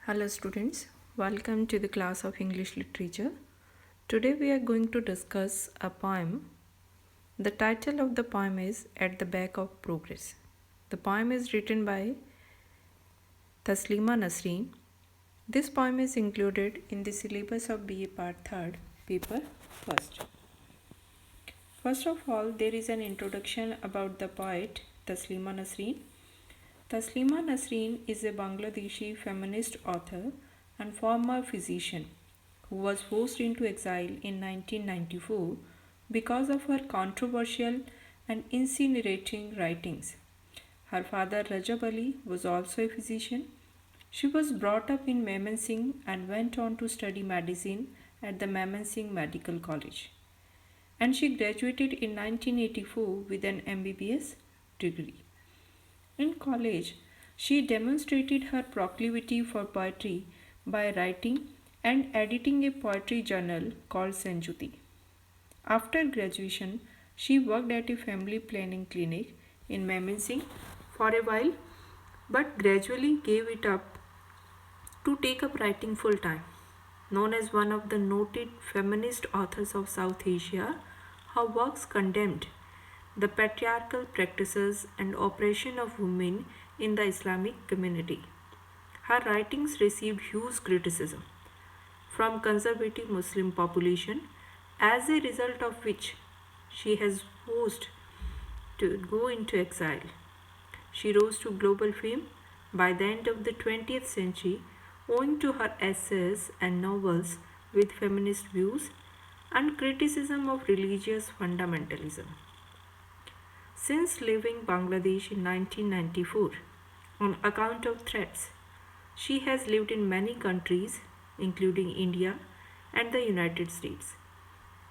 Hello students, welcome to the class of English Literature. Today we are going to discuss a poem. The title of the poem is At the Back of Progress. The poem is written by Taslima Nasrin. This poem is included in the syllabus of BA Part 3rd, Paper 1st. First of all, there is an introduction about the poet Taslima Nasrin. Taslima Nasrin is a Bangladeshi feminist author and former physician who was forced into exile in 1994 because of her controversial and incinerating writings. Her father Rajab Ali was also a physician. She was brought up in Mymensingh and went on to study medicine at the Mymensingh Medical College. And she graduated in 1984 with an MBBS degree. In college, she demonstrated her proclivity for poetry by writing and editing a poetry journal called Sanjuti. After graduation, she worked at a family planning clinic in Mymensingh for a while but gradually gave it up to take up writing full time. Known as one of the noted feminist authors of South Asia, her works condemned the patriarchal practices and oppression of women in the Islamic community. Her writings received huge criticism from conservative Muslim population, as a result of which she has forced to go into exile. She rose to global fame by the end of the 20th century owing to her essays and novels with feminist views and criticism of religious fundamentalism. Since leaving Bangladesh in 1994 on account of threats, she has lived in many countries including India and the United States.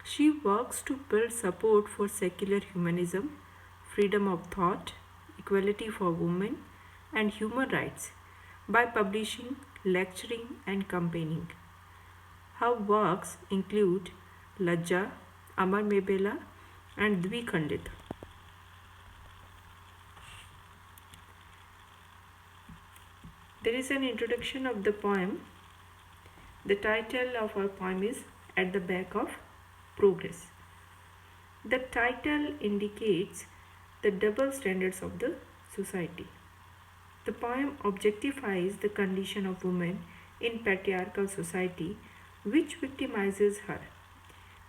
She works to build support for secular humanism, freedom of thought, equality for women, and human rights by publishing, lecturing, and campaigning. Her works include Lajja, Amar Mebela, and Dvikhandit. There is an introduction of the poem. The title of our poem is At the Back of Progress. The title indicates the double standards of the society. The poem objectifies the condition of women in patriarchal society, which victimizes her.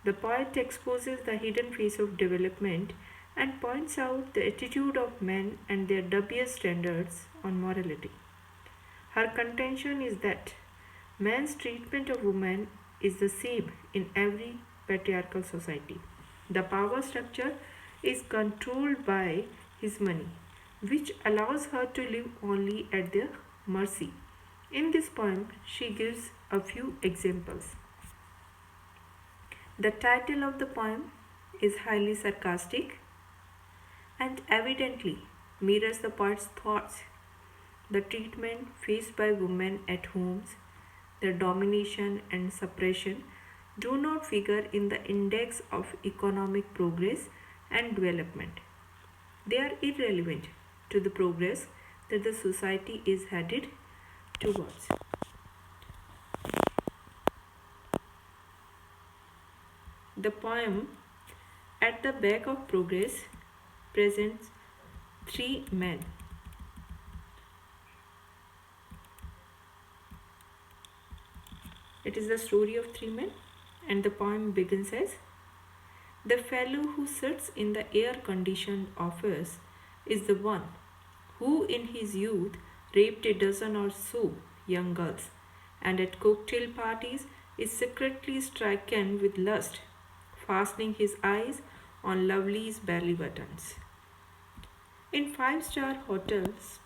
The poet exposes the hidden face of development and points out the attitude of men and their dubious standards on morality. Her contention is that man's treatment of women is the same in every patriarchal society. The power structure is controlled by his money, which allows her to live only at their mercy. In this poem, she gives a few examples. The title of the poem is highly sarcastic and evidently mirrors the poet's thoughts. The treatment faced by women at homes, their domination and suppression do not figure in the index of economic progress and development. They are irrelevant to the progress that the society is headed towards. The poem At the Back of Progress presents three men. It is the story of three men, and the poem begins as the fellow who sits in the air conditioned office is the one who in his youth raped a dozen or so young girls and at cocktail parties is secretly stricken with lust, fastening his eyes on lovely's belly buttons. In five-star hotels,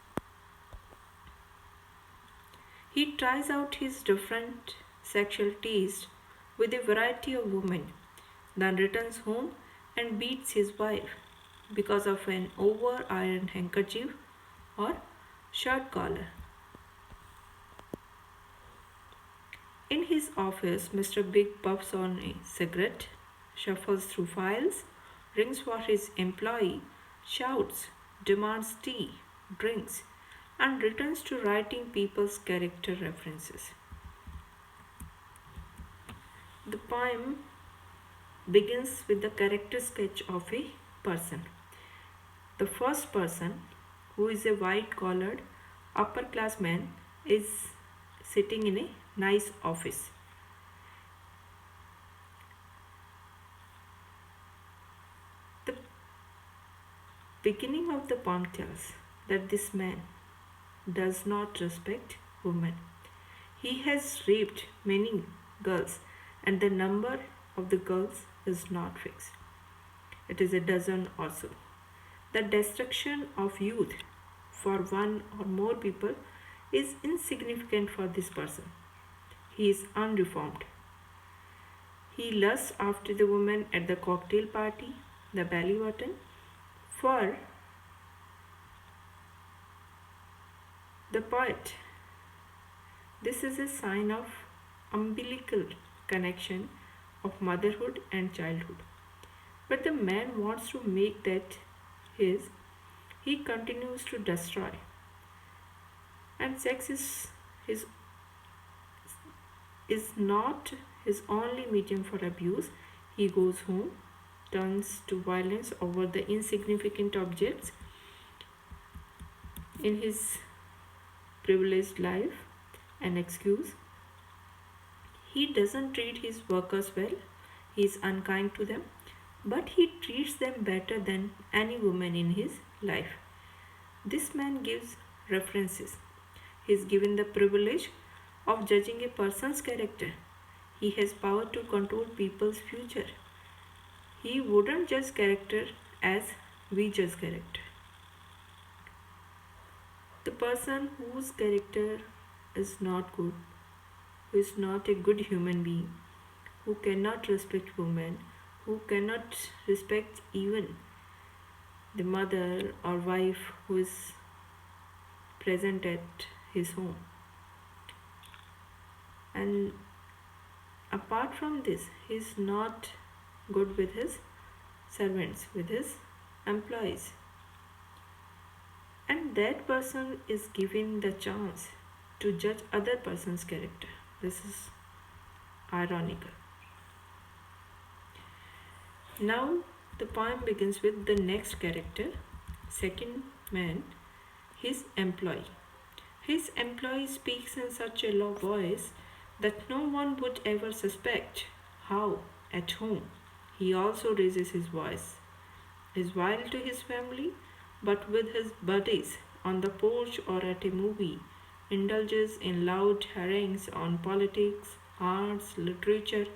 he tries out his different sexual taste with a variety of women, then returns home and beats his wife because of an over-ironed handkerchief or shirt collar. In his office, Mr. Big puffs on a cigarette, shuffles through files, rings for his employee, shouts, demands tea, drinks, and returns to writing people's character references. The poem begins with the character sketch of a person. The first person, who is a white collared upper class man, is sitting in a nice office. The beginning of the poem tells that this man does not respect women. He has raped many girls, and the number of the girls is not fixed. It is a dozen or so. The destruction of youth for one or more people is insignificant for this person. He is unreformed. He lusts after the woman at the cocktail party, the belly button. For the poet, this is a sign of umbilical connection of motherhood and childhood. But the man wants to make that his, he continues to destroy. And sex is not his only medium for abuse. He goes home, turns to violence over the insignificant objects in his privileged life. An excuse. He doesn't treat his workers well, he is unkind to them, but he treats them better than any woman in his life. This man gives references. He is given the privilege of judging a person's character. He has power to control people's future. He wouldn't judge character as we judge character. The person whose character is not good, who is not a good human being, who cannot respect women, who cannot respect even the mother or wife who is present at his home. And apart from this, he is not good with his servants, with his employees. And that person is given the chance to judge other person's character. This is ironical. Now the poem begins with the next character, second man, his employee. His employee speaks in such a low voice that no one would ever suspect how, at home, he also raises his voice. Is vile to his family, but with his buddies on the porch or at a movie, indulges in loud harangues on politics, arts, literature,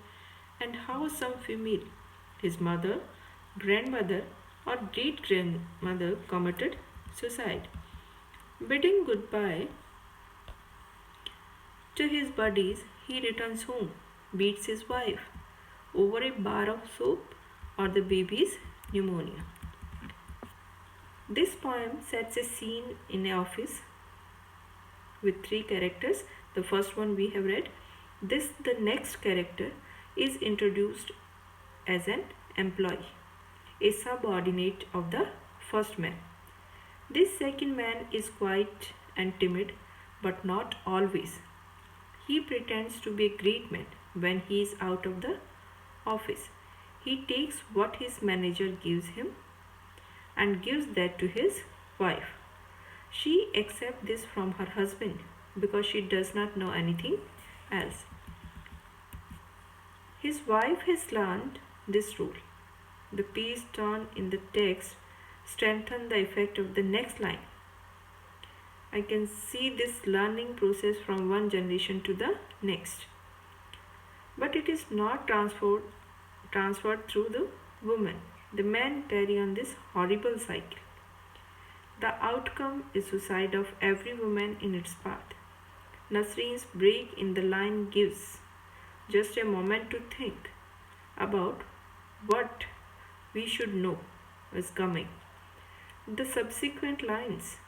and how some female, his mother, grandmother, or great grandmother, committed suicide. Bidding goodbye to his buddies, he returns home, beats his wife over a bar of soap or the baby's pneumonia. This poem sets a scene in an office with three characters. The first one we have read. The next character is introduced as an employee, a subordinate of the first man. This second man is quiet and timid, but not always. He pretends to be a great man when he is out of the office. He takes what his manager gives him and gives that to his wife. She accepts this from her husband because she does not know anything else. His wife has learned this rule. The page turn in the text strengthen the effect of the next line. I can see this learning process from one generation to the next. But it is not transferred through the woman. The men carry on this horrible cycle. The outcome is suicide of every woman in its path. Nasrin's break in the line gives just a moment to think about what we should know is coming. The subsequent lines,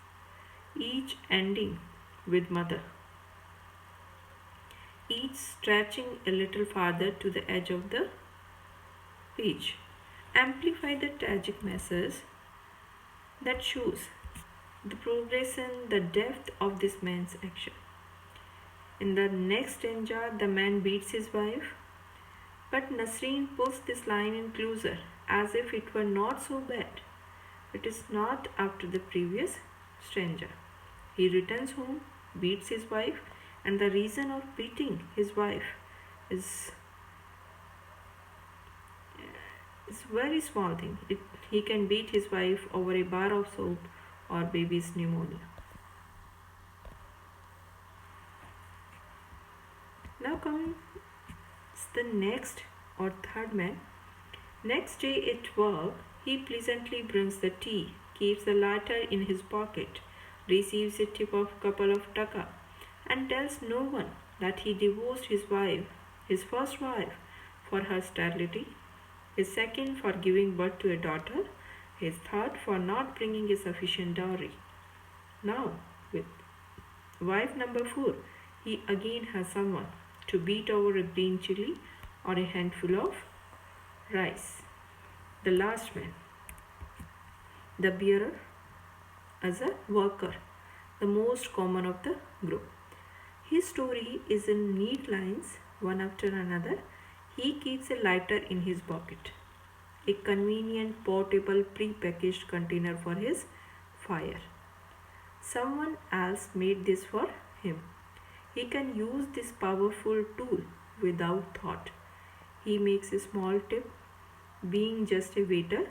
each ending with mother, each stretching a little farther to the edge of the page, amplify the tragic message that shows the progress and the depth of this man's action. In the next stanza, the man beats his wife, but Nasrin pulls this line in closer, as if it were not so bad. It is not after the previous stanza. He returns home, beats his wife, and the reason of beating his wife is very small thing. He can beat his wife over a bar of soap or baby's pneumonia. Now comes the next or third man. Next day at work, he pleasantly brings the tea, keeps the lighter in his pocket, receives a tip of couple of taka, and tells no one that he divorced his wife, his first wife, for her sterility, his second for giving birth to a daughter, his third for not bringing a sufficient dowry. Now, with wife number 4, he again has someone to beat over a green chili or a handful of rice. The last man, the bearer, as a worker, the most common of the group. His story is in neat lines, one after another. He keeps a lighter in his pocket, a convenient portable pre-packaged container for his fire. Someone else made this for him. He can use this powerful tool without thought. He makes a small tip. Being just a waiter,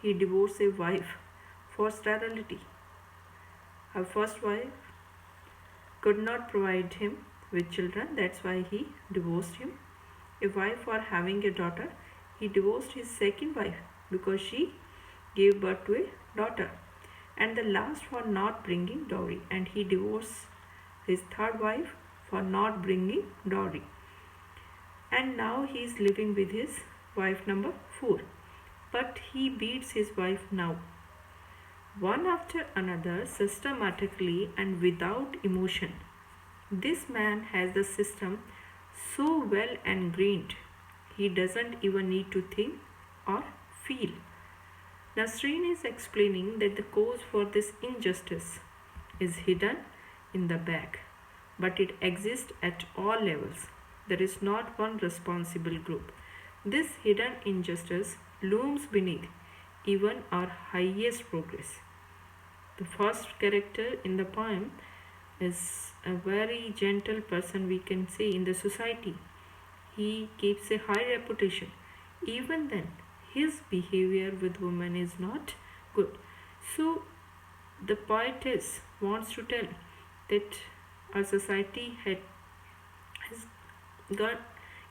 he divorced a wife for sterility. Her first wife could not provide him with children, that's why he divorced him. A wife for having a daughter, he divorced his second wife because she gave birth to a daughter. And the last for not bringing dowry, and he divorced his third wife for not bringing dowry. And now he is living with his wife number 4, but he beats his wife now, one after another, systematically and without emotion. This man has the system so well ingrained, he doesn't even need to think or feel. Nasrin is explaining that the cause for this injustice is hidden in the back, but it exists at all levels. There is not one responsible group. This hidden injustice looms beneath even our highest progress. The first character in the poem is a very gentle person, we can say, in the society. He keeps a high reputation. Even then, his behavior with women is not good. So, the poetess wants to tell that our society has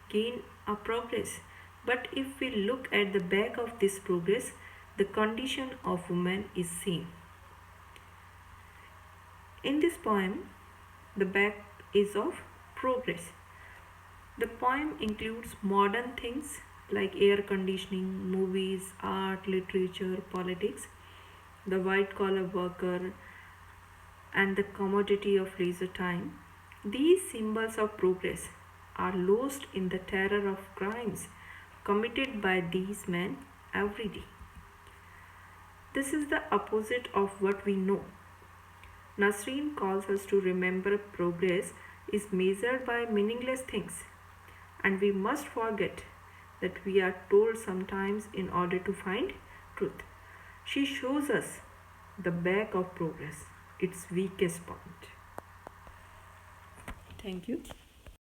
gained a progress. But if we look at the back of this progress, the condition of women is same. In this poem, the back is of progress. The poem includes modern things like air conditioning, movies, art, literature, politics, the white collar worker, and the commodity of leisure time. These symbols of progress are lost in the terror of crimes committed by these men every day. This is the opposite of what we know. Nasrin calls us to remember progress is measured by meaningless things, and we must forget that we are told sometimes in order to find truth. She shows us the back of progress, its weakest point. Thank you.